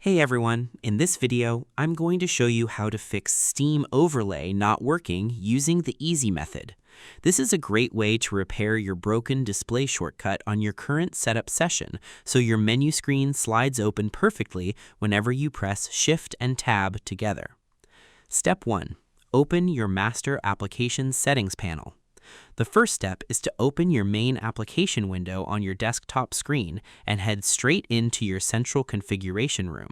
Hey everyone, in this video, I'm going to show you how to fix Steam overlay not working using the easy method. This is a great way to repair your broken display shortcut on your current setup session so your menu screen slides open perfectly whenever you press Shift and Tab together. Step 1. Open your Master Application Settings panel. The first step is to open your main application window on your desktop screen and head straight into your central configuration room.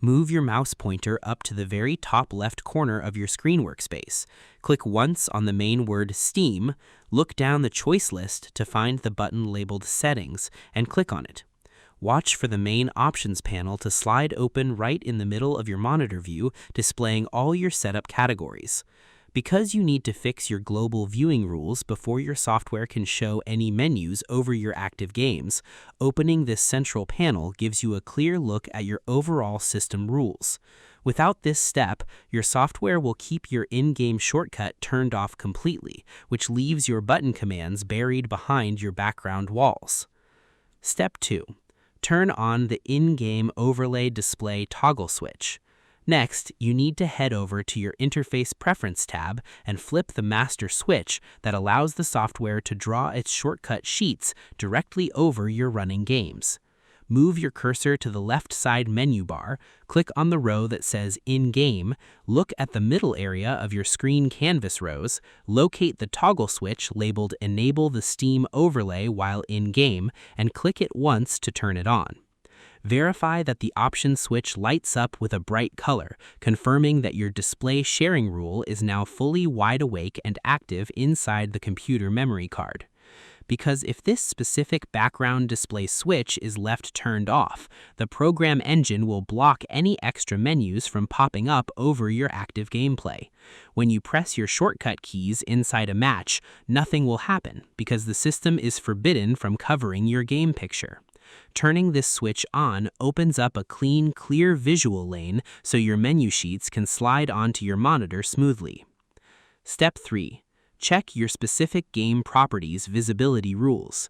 Move your mouse pointer up to the very top left corner of your screen workspace. Click once on the main word Steam, look down the choice list to find the button labeled Settings, and click on it. Watch for the main options panel to slide open right in the middle of your monitor view, displaying all your setup categories. Because you need to fix your global viewing rules before your software can show any menus over your active games, opening this central panel gives you a clear look at your overall system rules. Without this step, your software will keep your in-game shortcut turned off completely, which leaves your button commands buried behind your background walls. Step 2. Turn on the in-game overlay display toggle switch. Next, you need to head over to your Interface Preference tab and flip the master switch that allows the software to draw its shortcut sheets directly over your running games. Move your cursor to the left side menu bar, click on the row that says In-Game, look at the middle area of your screen canvas rows, locate the toggle switch labeled Enable the Steam Overlay while in-game, and click it once to turn it on. Verify that the option switch lights up with a bright color, confirming that your display sharing rule is now fully wide awake and active inside the computer memory card. Because if this specific background display switch is left turned off, the program engine will block any extra menus from popping up over your active gameplay. When you press your shortcut keys inside a match, nothing will happen because the system is forbidden from covering your game picture. Turning this switch on opens up a clean, clear visual lane so your menu sheets can slide onto your monitor smoothly. Step 3. Check your specific game properties visibility rules.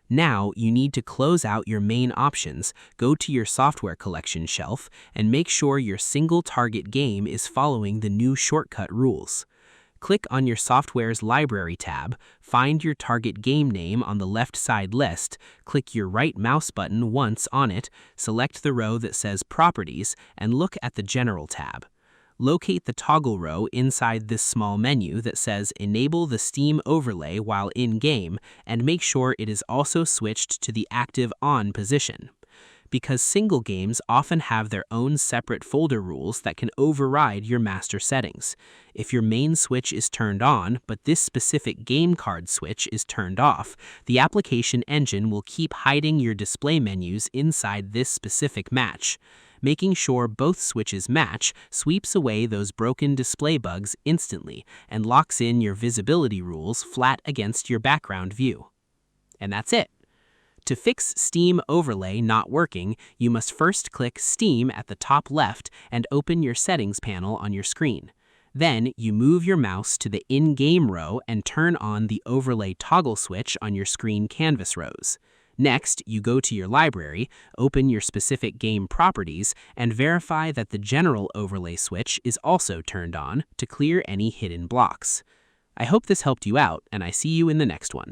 Now, you need to close out your main options, go to your software collection shelf, and make sure your single target game is following the new shortcut rules. Click on your software's library tab, find your target game name on the left side list, click your right mouse button once on it, select the row that says Properties, and look at the General tab. Locate the toggle row inside this small menu that says Enable the Steam Overlay while in-game, and make sure it is also switched to the active on position. Because single games often have their own separate folder rules that can override your master settings. If your main switch is turned on, but this specific game card switch is turned off, the application engine will keep hiding your display menus inside this specific match. Making sure both switches match sweeps away those broken display bugs instantly and locks in your visibility rules flat against your background view. And that's it. To fix Steam Overlay not working, you must first click Steam at the top left and open your settings panel on your screen. Then, you move your mouse to the In-Game row and turn on the Overlay toggle switch on your screen canvas rows. Next, you go to your library, open your specific game properties, and verify that the General Overlay switch is also turned on to clear any hidden blocks. I hope this helped you out, and I see you in the next one.